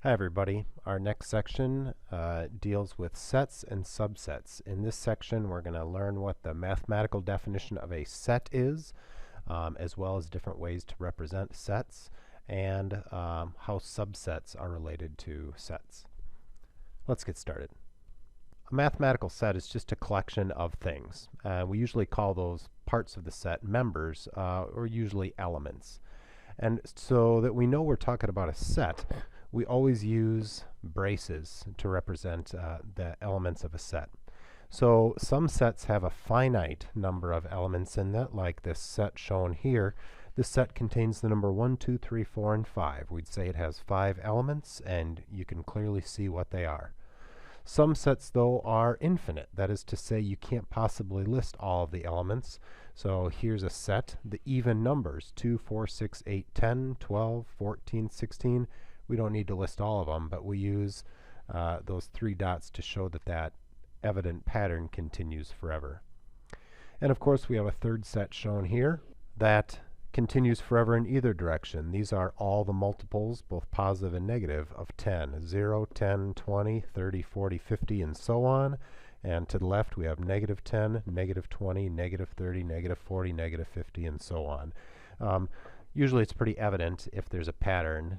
Hi everybody. Our next section deals with sets and subsets. In this section we're going to learn what the mathematical definition of a set is, as well as different ways to represent sets, and how subsets are related to sets. Let's get started. A mathematical set is just a collection of things. We usually call those parts of the set members, or usually elements. And so that we know we're talking about a set, we always use braces to represent the elements of a set. So some sets have a finite number of elements in that, like this set shown here. This set contains the number 1, 2, 3, 4, and 5. We'd say it has 5 elements, and you can clearly see what they are. Some sets, though, are infinite. That is to say, you can't possibly list all of the elements. So here's a set, the even numbers, 2, 4, 6, 8, 10, 12, 14, 16. We don't need to list all of them, but we use those 3 dots to show that that evident pattern continues forever. And of course, we have a third set shown here that continues forever in either direction. These are all the multiples, both positive and negative, of 10. 0, 10, 20, 30, 40, 50, and so on. And to the left, we have negative 10, negative 20, negative 30, negative 40, negative 50, and so on. Usually it's pretty evident if there's a pattern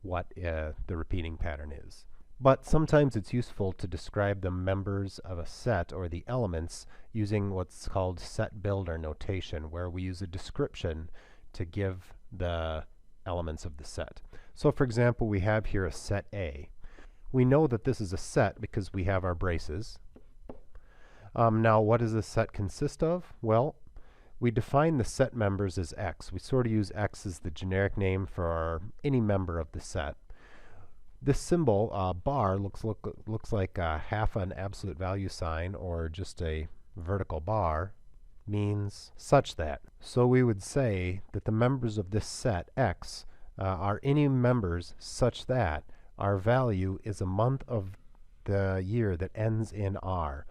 what the repeating pattern is. But sometimes it's useful to describe the members of a set, or the elements, using what's called set builder notation, where we use a description to give the elements of the set. So for example, we have here a set A. We know that this is a set because we have our braces. Now, what does this set consist of? Well, we define the set members as X. We sort of use X as the generic name for any member of the set. This symbol, bar, looks like half an absolute value sign, or just a vertical bar, means such that. So we would say that the members of this set, X, are any members such that our value is a month of the year that ends in R.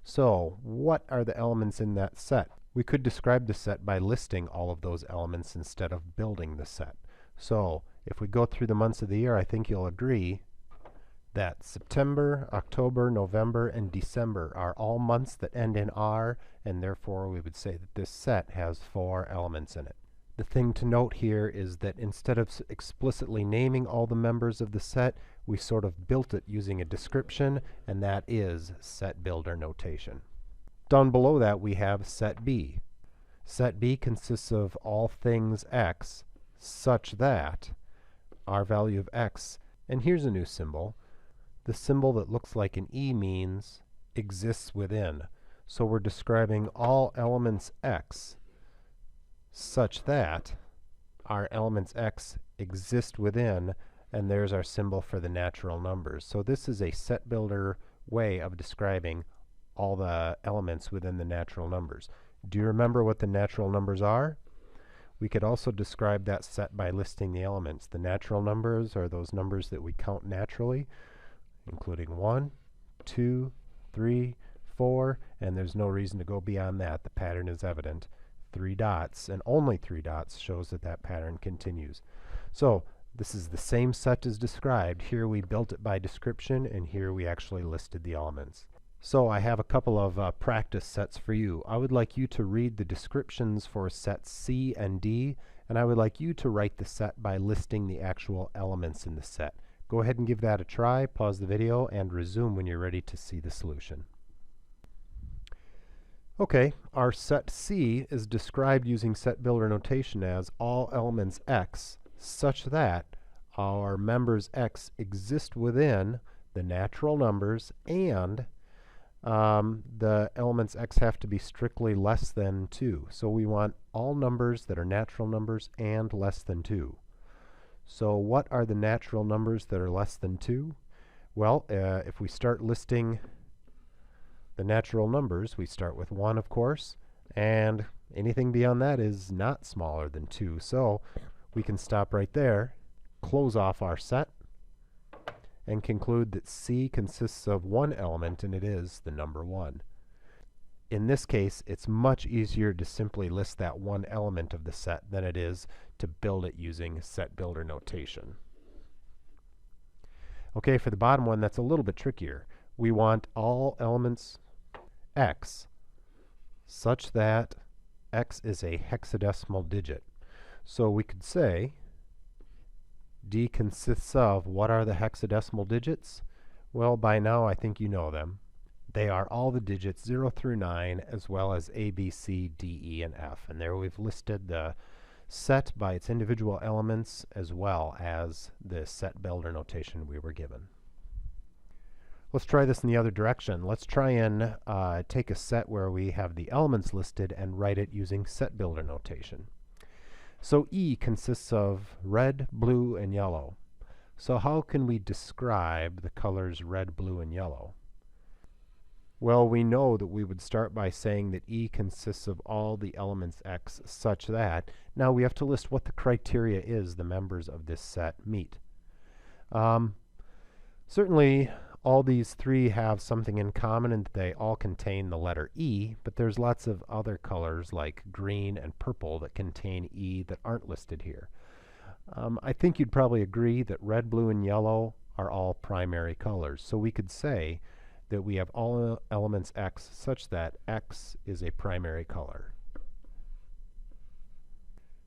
So what are the elements in that set? We could describe the set by listing all of those elements instead of building the set. So if we go through the months of the year, I think you'll agree that September, October, November, and December are all months that end in R, and therefore we would say that this set has 4 elements in it. The thing to note here is that instead of explicitly naming all the members of the set, we sort of built it using a description, and that is set builder notation. Down below that, we have set B. Set B consists of all things X such that our value of X, and here's a new symbol. The symbol that looks like an E means exists within. So we're describing all elements X such that our elements X exist within, and there's our symbol for the natural numbers. So this is a set builder way of describing all the elements within the natural numbers. Do you remember what the natural numbers are? We could also describe that set by listing the elements. The natural numbers are those numbers that we count naturally, including 1, 2, 3, 4, and there's no reason to go beyond that. The pattern is evident. 3 dots, and only 3 dots, shows that that pattern continues. So this is the same set as described. Here we built it by description, and here we actually listed the elements. So I have a couple of practice sets for you. I would like you to read the descriptions for sets C and D, and I would like you to write the set by listing the actual elements in the set. Go ahead and give that a try, pause the video, and resume when you're ready to see the solution. Okay, our set C is described using set builder notation as all elements X such that our members X exist within the natural numbers, and the elements X have to be strictly less than 2. So we want all numbers that are natural numbers and less than 2. So what are the natural numbers that are less than 2? Well, if we start listing the natural numbers, we start with 1, of course, and anything beyond that is not smaller than 2. So we can stop right there, close off our set, and conclude that C consists of 1 element, and it is the number 1. In this case, it's much easier to simply list that 1 element of the set than it is to build it using set builder notation. Okay, for the bottom one, that's a little bit trickier. We want all elements x such that x is a hexadecimal digit. So we could say D consists of, what are the hexadecimal digits? Well, by now I think you know them. They are all the digits 0 through 9, as well as A, B, C, D, E, and F. And there we've listed the set by its individual elements, as well as the set builder notation we were given. Let's try this in the other direction. Let's try and take a set where we have the elements listed and write it using set builder notation. So E consists of red, blue, and yellow. So how can we describe the colors red, blue, and yellow? Well, we know that we would start by saying that E consists of all the elements x such that. Now we have to list what the criteria is the members of this set meet. Certainly, all these three have something in common and they all contain the letter E, but there's lots of other colors like green and purple that contain E that aren't listed here. I think you'd probably agree that red, blue, and yellow are all primary colors. So we could say that we have all elements x such that x is a primary color.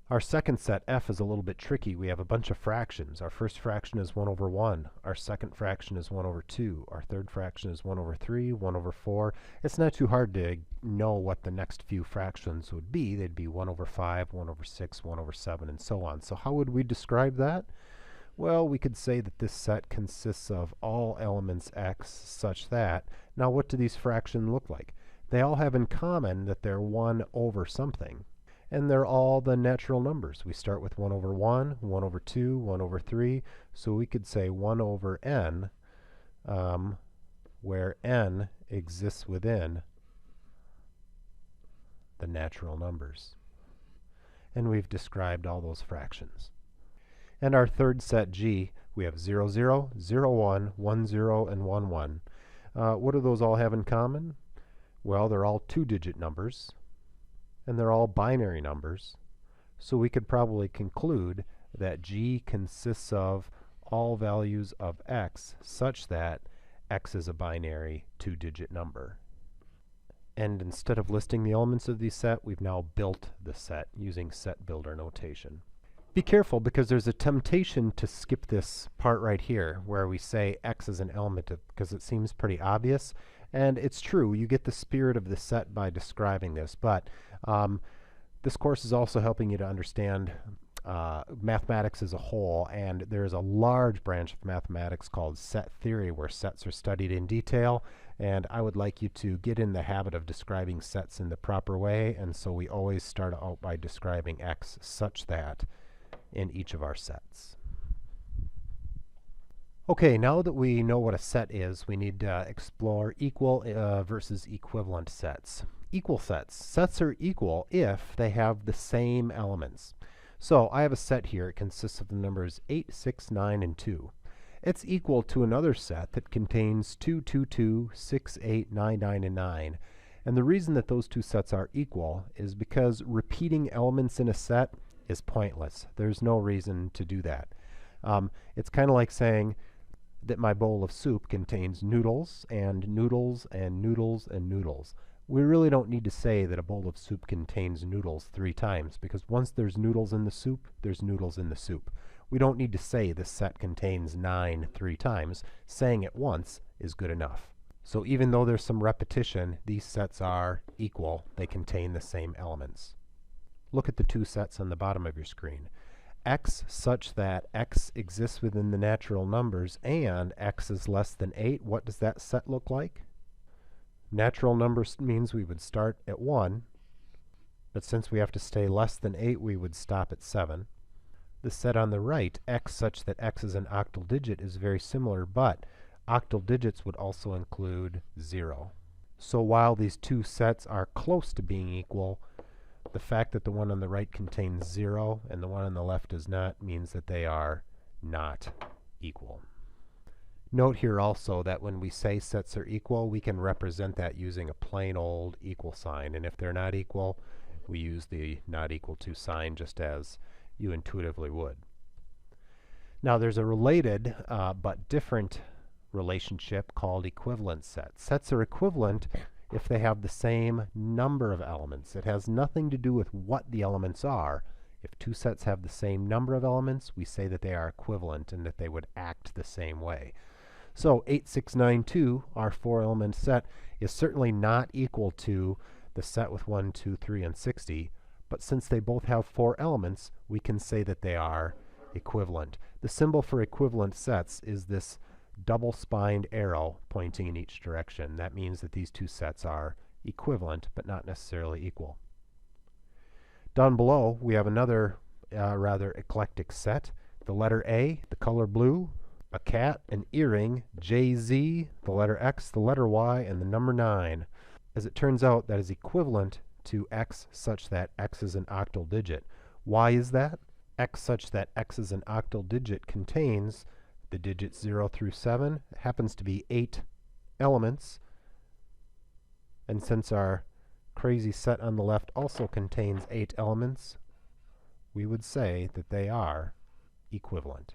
Our second set, F, is a little bit tricky. We have a bunch of fractions. Our first fraction is 1 over 1. Our second fraction is 1 over 2. Our third fraction is 1 over 3, 1 over 4. It's not too hard to know what the next few fractions would be. They'd be 1 over 5, 1 over 6, 1 over 7, and so on. So how would we describe that? Well, we could say that this set consists of all elements x such that. Now, what do these fractions look like? They all have in common that they're 1 over something. And they're all the natural numbers. We start with 1 over 1, 1 over 2, 1 over 3. So we could say 1 over n, where n exists within the natural numbers. And we've described all those fractions. And our third set, G, we have 0, 0, 0, 1, 1, 0, and 1, 1. What do those all have in common? Well, they're all two-digit numbers, and they're all binary numbers. So we could probably conclude that G consists of all values of x such that x is a binary two-digit number. And instead of listing the elements of the set, we've now built the set using set builder notation. Be careful, because there's a temptation to skip this part right here where we say x is an element because it seems pretty obvious. And it's true, you get the spirit of the set by describing this, but this course is also helping you to understand mathematics as a whole, and there's a large branch of mathematics called set theory where sets are studied in detail, and I would like you to get in the habit of describing sets in the proper way, and so we always start out by describing x such that in each of our sets. Okay, now that we know what a set is, we need to explore equal versus equivalent sets. Equal sets. Sets are equal if they have the same elements. So I have a set here. It consists of the numbers 8, 6, 9, and 2. It's equal to another set that contains 2, 2, 2, 6, 8, 9, 9, and 9. And the reason that those two sets are equal is because repeating elements in a set is pointless. There's no reason to do that. It's kind of like saying that my bowl of soup contains noodles and noodles and noodles and noodles. We really don't need to say that a bowl of soup contains noodles 3 times, because once there's noodles in the soup, there's noodles in the soup. We don't need to say this set contains 9 3 times. Saying it once is good enough. So even though there's some repetition, these sets are equal. They contain the same elements. Look at the two sets on the bottom of your screen. X such that x exists within the natural numbers and x is less than 8. What does that set look like? Natural numbers means we would start at 1, but since we have to stay less than 8, we would stop at 7. The set on the right, x such that x is an octal digit, is very similar, but octal digits would also include 0. So while these two sets are close to being equal, the fact that the one on the right contains 0 and the one on the left does not means that they are not equal. Note here also that when we say sets are equal, we can represent that using a plain old equal sign. And if they're not equal, we use the not equal to sign just as you intuitively would. Now there's a related but different relationship called equivalent sets. Sets are equivalent if they have the same number of elements. It has nothing to do with what the elements are. If two sets have the same number of elements, we say that they are equivalent and that they would act the same way. So 8692, our four-element set, is certainly not equal to the set with 1, 2, 3, and 60, but since they both have four elements, we can say that they are equivalent. The symbol for equivalent sets is this double-spined arrow pointing in each direction. That means that these two sets are equivalent, but not necessarily equal. Down below, we have another rather eclectic set. The letter A, the color blue, a cat, an earring, JZ, the letter X, the letter Y, and the number 9. As it turns out, that is equivalent to X such that X is an octal digit. Why is that? X such that X is an octal digit contains the digits 0 through 7. It happens to be 8 elements. And since our crazy set on the left also contains 8 elements, we would say that they are equivalent.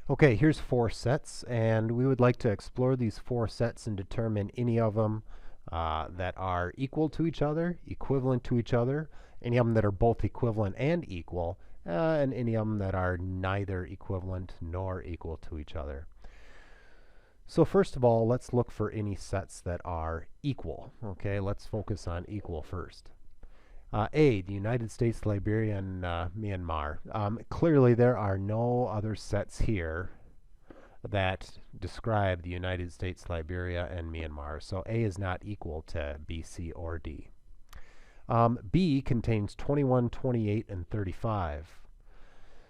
Okay, here's 4 sets, and we would like to explore these 4 sets and determine any of them that are equal to each other, equivalent to each other, any of them that are both equivalent and equal, and any of them that are neither equivalent nor equal to each other. So first of all, let's look for any sets that are equal. Okay, let's focus on equal first. A, the United States, Liberia, and Myanmar. Clearly, there are no other sets here that describe the United States, Liberia, and Myanmar. So A is not equal to B, C, or D. B contains 21, 28, and 35.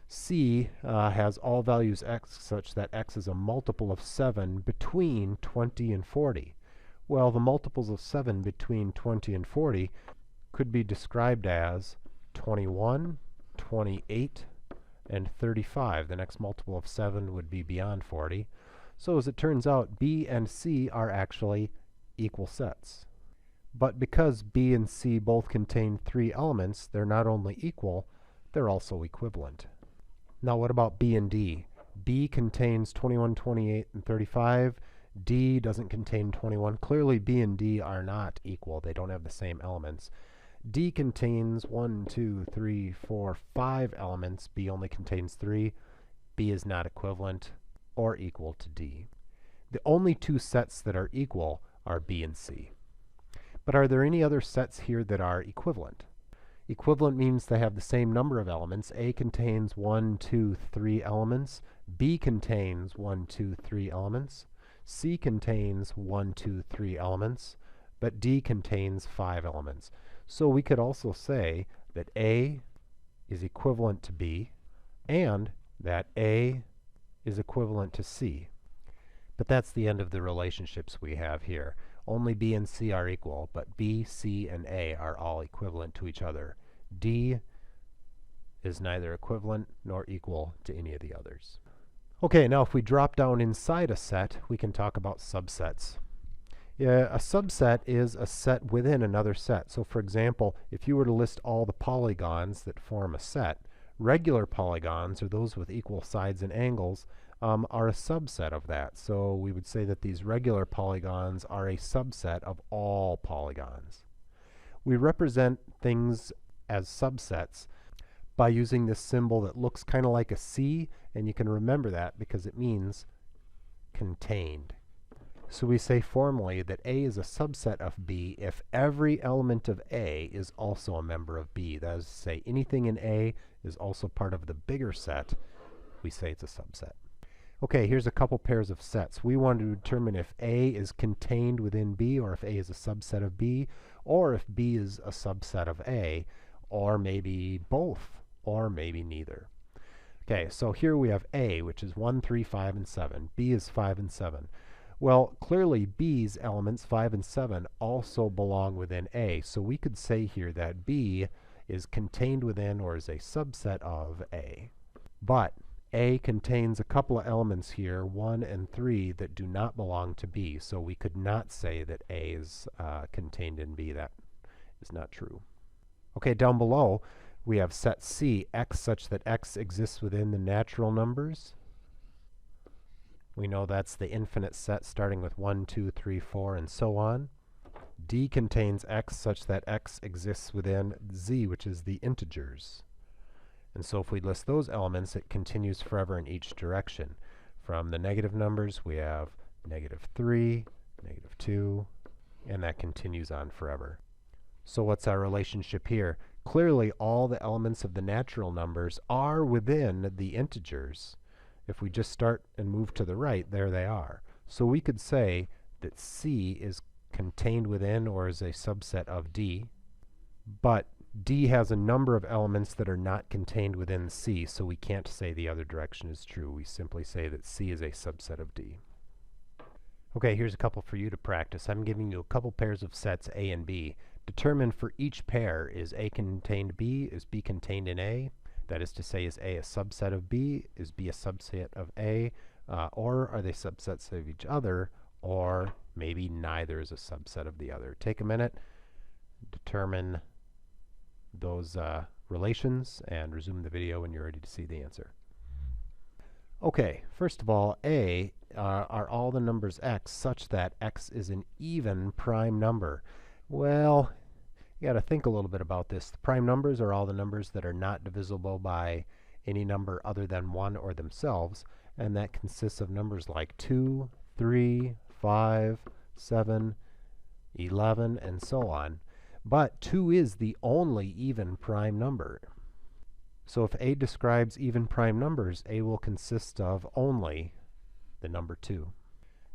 C has all values x such that x is a multiple of 7 between 20 and 40. Well, the multiples of 7 between 20 and 40 could be described as 21, 28, and 35. The next multiple of 7 would be beyond 40. So as it turns out, B and C are actually equal sets. But because B and C both contain 3 elements, they're not only equal, they're also equivalent. Now what about B and D? B contains 21, 28, and 35. D doesn't contain 21. Clearly B and D are not equal. They don't have the same elements. D contains 1, 2, 3, 4, 5 elements. B only contains 3. B is not equivalent or equal to D. The only 2 sets that are equal are B and C. But are there any other sets here that are equivalent? Equivalent means they have the same number of elements. A contains 1, 2, 3 elements. B contains 1, 2, 3 elements. C contains 1, 2, 3 elements. But D contains 5 elements. So we could also say that A is equivalent to B and that A is equivalent to C. But that's the end of the relationships we have here. Only B and C are equal, but B, C, and A are all equivalent to each other. D is neither equivalent nor equal to any of the others. Okay, now if we drop down inside a set, we can talk about subsets. A subset is a set within another set. So for example, if you were to list all the polygons that form a set, regular polygons, or those with equal sides and angles, are a subset of that. So we would say that these regular polygons are a subset of all polygons. We represent things as subsets by using this symbol that looks kind of like a C, and you can remember that because it means contained. So we say formally that A is a subset of B if every element of A is also a member of B. That is to say, anything in A is also part of the bigger set. We say it's a subset. Okay, here's a couple pairs of sets. We want to determine if A is contained within B, or if A is a subset of B, or if B is a subset of A, or maybe both, or maybe neither. Okay, so here we have A, which is 1, 3, 5, and 7. B is 5 and 7. Well, clearly B's elements 5 and 7 also belong within A. So we could say here that B is contained within or is a subset of A. But A contains a couple of elements here, 1 and 3, that do not belong to B. So we could not say that A is contained in B. That is not true. Okay, down below We have set C, x such that x exists within the natural numbers. We know that's the infinite set starting with 1, 2, 3, 4, and so on. D contains x such that x exists within Z, which is the integers. And so if we list those elements, it continues forever in each direction. From the negative numbers, we have -3, -2, and that continues on forever. So what's our relationship here? Clearly, all the elements of the natural numbers are within the integers. If we just start and move to the right, there they are. So we could say that C is contained within or is a subset of D, but D has a number of elements that are not contained within C, so we can't say the other direction is true. We simply say that C is a subset of D. Okay, here's a couple for you to practice. I'm giving you a couple pairs of sets A and B. Determine for each pair, is A contained B, is B contained in A? That is to say, is A a subset of B, is B a subset of A, or are they subsets of each other, or maybe neither is a subset of the other. Take a minute, determine those relations, and resume the video when you're ready to see the answer. Okay, first of all, A are all the numbers x such that x is an even prime number. Well, you got to think a little bit about this. The prime numbers are all the numbers that are not divisible by any number other than 1 or themselves, and that consists of numbers like 2, 3, 5, 7, 11, and so on. But 2 is the only even prime number. So if A describes even prime numbers, A will consist of only the number 2.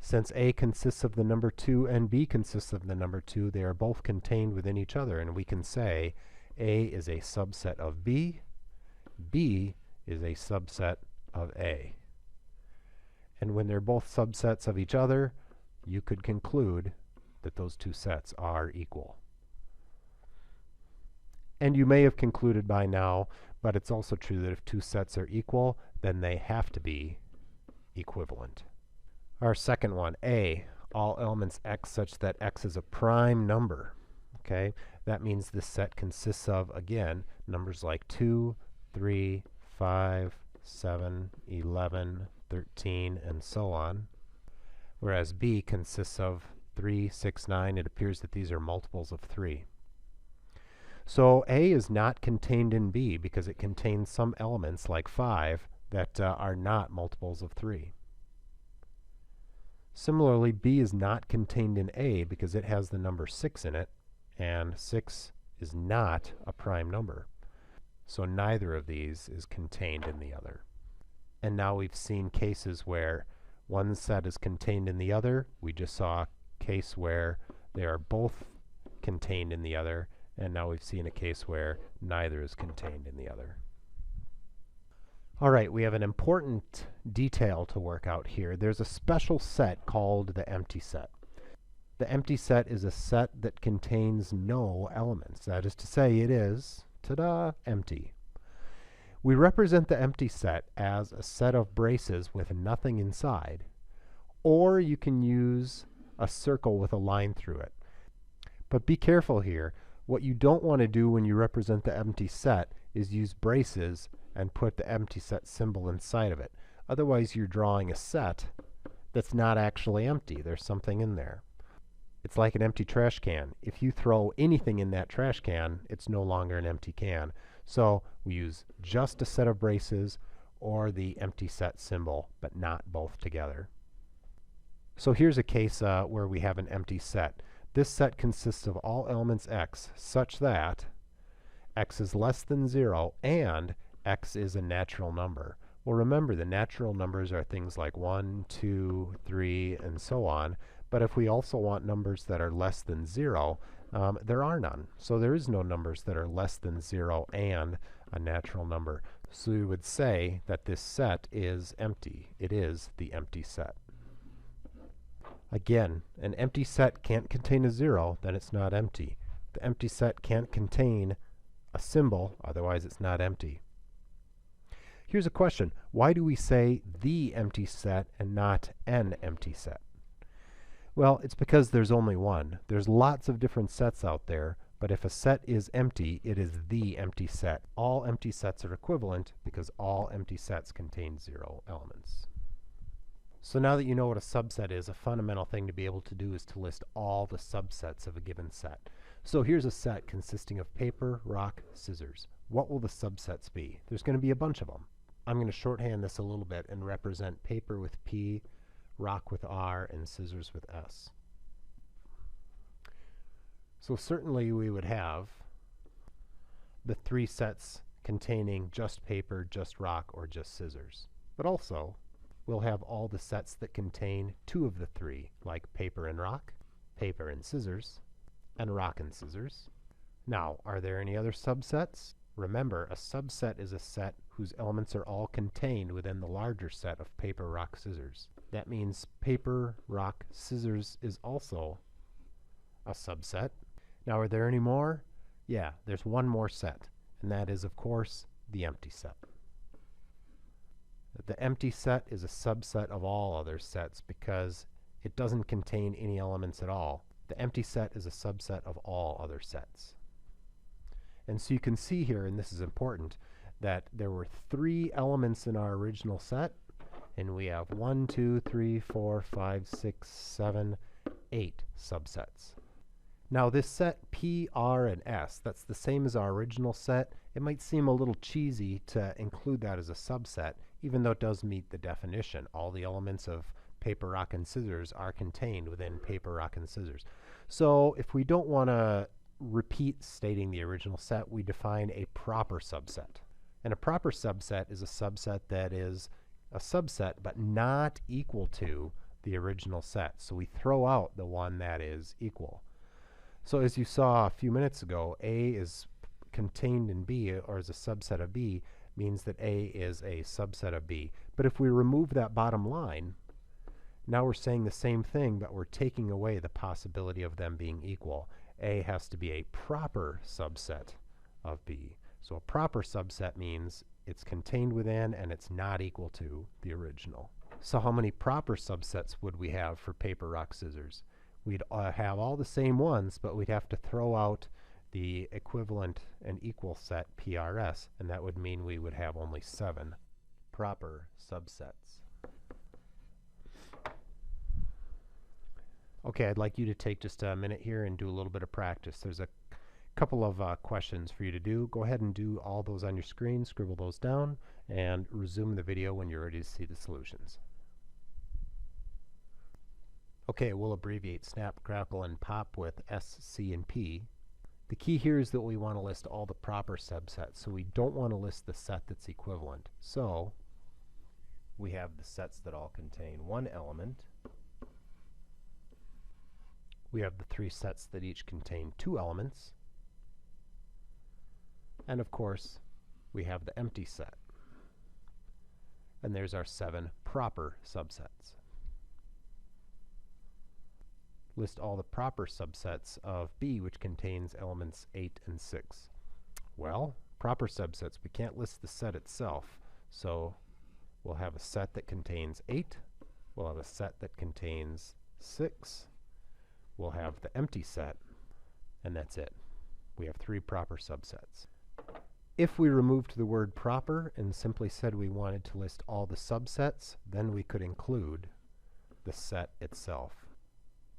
Since A consists of the number 2 and B consists of the number 2, they are both contained within each other, and we can say A is a subset of B, B is a subset of A. And when they're both subsets of each other, you could conclude that those two sets are equal. And you may have concluded by now, but it's also true that if two sets are equal, then they have to be equivalent. Our second one, A, all elements x such that x is a prime number. Okay, that means this set consists of, again, numbers like 2, 3, 5, 7, 11, 13, and so on. Whereas B consists of 3, 6, 9. It appears that these are multiples of 3. So A is not contained in B because it contains some elements, like 5, that are not multiples of 3. Similarly, B is not contained in A because it has the number 6 in it, and 6 is not a prime number. So neither of these is contained in the other. And now we've seen cases where one set is contained in the other. We just saw a case where they are both contained in the other, and now we've seen a case where neither is contained in the other. All right, we have an important detail to work out here. There's a special set called the empty set. The empty set is a set that contains no elements. That is to say, it is, ta-da, empty. We represent the empty set as a set of braces with nothing inside, or you can use a circle with a line through it. But be careful here. What you don't want to do when you represent the empty set is use braces and put the empty set symbol inside of it. Otherwise, you're drawing a set that's not actually empty. There's something in there. It's like an empty trash can. If you throw anything in that trash can, it's no longer an empty can. So we use just a set of braces or the empty set symbol, but not both together. So here's a case where we have an empty set. This set consists of all elements x such that x is less than 0 and x is a natural number. Well, remember, the natural numbers are things like 1, 2, 3, and so on. But if we also want numbers that are less than 0, there are none. So there is no numbers that are less than 0 and a natural number. So we would say that this set is empty. It is the empty set. Again, an empty set can't contain a 0, then it's not empty. The empty set can't contain a symbol, otherwise it's not empty. Here's a question. Why do we say the empty set and not an empty set? Well, it's because there's only one. There's lots of different sets out there, But if a set is empty, it is the empty set. All empty sets are equivalent because all empty sets contain 0 elements. So now that you know what a subset is, a fundamental thing to be able to do is to list all the subsets of a given set. So here's a set consisting of paper, rock, scissors. What will the subsets be? There's going to be a bunch of them. I'm going to shorthand this a little bit and represent paper with P, rock with R, and scissors with S. So certainly we would have the 3 sets containing just paper, just rock, or just scissors. But also, we'll have all the sets that contain 2 of the 3, like paper and rock, paper and scissors, and rock and scissors. Now, are there any other subsets? Remember, a subset is a set whose elements are all contained within the larger set of paper, rock, scissors. That means paper, rock, scissors is also a subset. Now, are there any more? Yeah, there's one more set, and that is, of course, the empty set. The empty set is a subset of all other sets because it doesn't contain any elements at all. The empty set is a subset of all other sets. And so you can see here, and this is important, that there were 3 elements in our original set, and we have 1, 2, 3, 4, 5, 6, 7, 8 subsets. Now this set P, R, and S, that's the same as our original set. It might seem a little cheesy to include that as a subset, even though it does meet the definition. All the elements of paper, rock, and scissors are contained within paper, rock, and scissors. So if we don't want to repeat stating the original set, we define a proper subset. And a proper subset is a subset that is a subset but not equal to the original set. So we throw out the one that is equal. So as you saw a few minutes ago, A is contained in B, or is a subset of B, means that A is a subset of B. But if we remove that bottom line, now we're saying the same thing, but we're taking away the possibility of them being equal. A has to be a proper subset of B. So a proper subset means it's contained within and it's not equal to the original. So how many proper subsets would we have for paper, rock, scissors? We'd have all the same ones, but we'd have to throw out the equivalent and equal set PRS, and that would mean we would have only 7 proper subsets. Okay, I'd like you to take just a minute here and do a little bit of practice. There's a couple of questions for you to do. Go ahead and do all those on your screen, scribble those down, and resume the video when you're ready to see the solutions. Okay, we'll abbreviate snap, crackle, and pop with S, C, and P. The key here is that we want to list all the proper subsets, so we don't want to list the set that's equivalent. So we have the sets that all contain 1 element. We have the 3 sets that each contain 2 elements. And of course, we have the empty set. And there's our 7 proper subsets. List all the proper subsets of B, which contains elements 8 and 6. Well, proper subsets, we can't list the set itself. So we'll have a set that contains 8. We'll have a set that contains 6. We'll have the empty set, and that's it. We have 3 proper subsets. If we removed the word proper and simply said we wanted to list all the subsets, then we could include the set itself.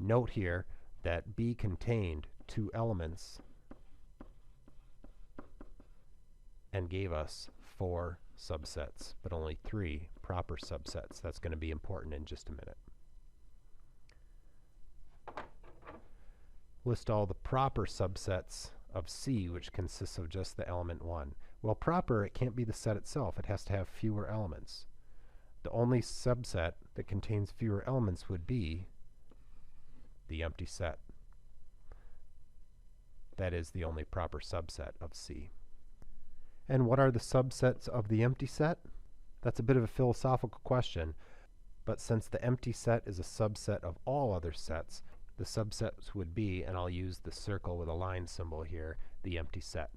Note here that B contained 2 elements and gave us 4 subsets, but only 3 proper subsets. That's going to be important in just a minute. List all the proper subsets of C, which consists of just the element 1. Well, proper, it can't be the set itself. It has to have fewer elements. The only subset that contains fewer elements would be the empty set. That is the only proper subset of C. And what are the subsets of the empty set? That's a bit of a philosophical question, but since the empty set is a subset of all other sets, the subsets would be, and I'll use the circle with a line symbol here, the empty set.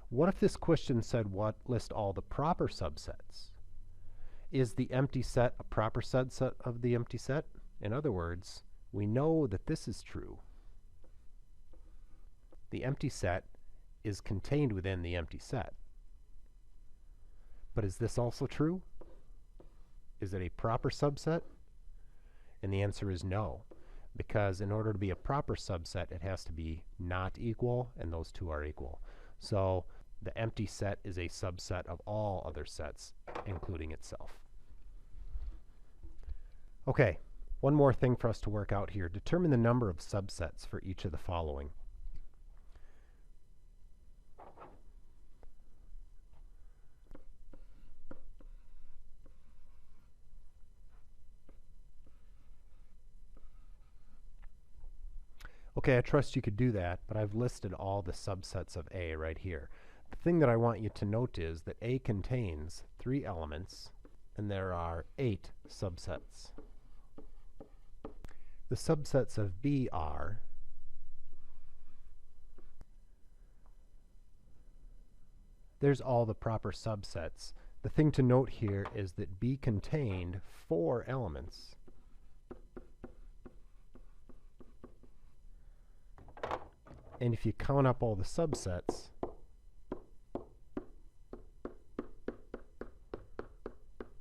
What if this question said, list all the proper subsets? Is the empty set a proper subset of the empty set? In other words, we know that this is true. the empty set is contained within the empty set. But is this also true? Is it a proper subset? And the answer is no, because in order to be a proper subset, it has to be not equal, and those two are equal. So the empty set is a subset of all other sets, including itself. Okay, one more thing for us to work out here. Determine the number of subsets for each of the following. Okay, I trust you could do that, but I've listed all the subsets of A right here. The thing that I want you to note is that A contains 3 elements, and there are 8 subsets. The subsets of B are there's all the proper subsets. The thing to note here is that B contained 4 elements. And if you count up all the subsets,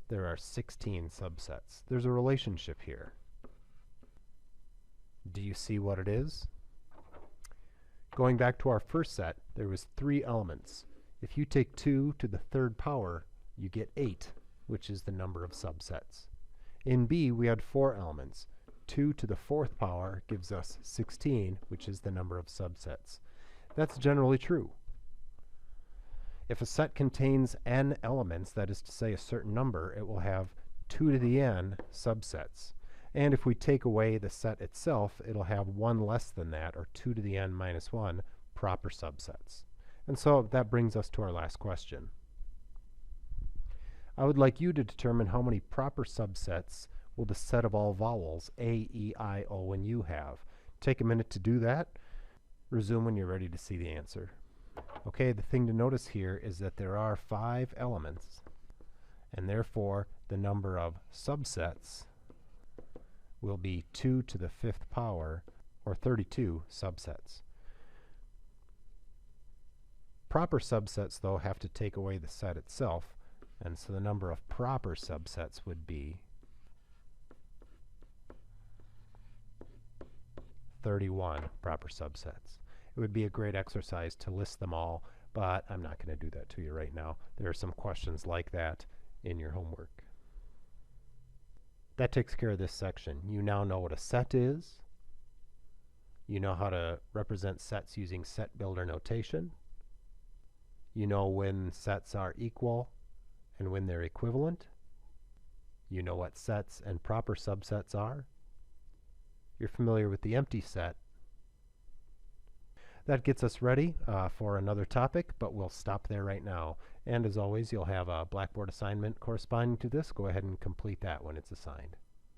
there are 16 subsets. There's a relationship here. Do you see what it is? Going back to our first set, there was 3 elements. If you take 2 to the 3rd power, you get 8, which is the number of subsets. In B, we had 4 elements. 2 to the 4th power gives us 16, which is the number of subsets. That's generally true. If a set contains n elements, that is to say a certain number, it will have 2 to the n subsets. And if we take away the set itself, it'll have 1 less than that, or 2 to the n minus 1, proper subsets. And so that brings us to our last question. I would like you to determine how many proper subsets will the set of all vowels A, E, I, O, and U have. Take a minute to do that. Resume when you're ready to see the answer. Okay, the thing to notice here is that there are 5 elements, and therefore the number of subsets will be 2 to the 5th power, or 32 subsets. Proper subsets, though, have to take away the set itself, and so the number of proper subsets would be 31 proper subsets. It would be a great exercise to list them all, but I'm not going to do that to you right now. There are some questions like that in your homework. That takes care of this section. You now know what a set is. You know how to represent sets using set builder notation. You know when sets are equal and when they're equivalent. You know what sets and proper subsets are. You're familiar with the empty set. That gets us ready for another topic, but we'll stop there right now. And as always, you'll have a Blackboard assignment corresponding to this. Go ahead and complete that when it's assigned.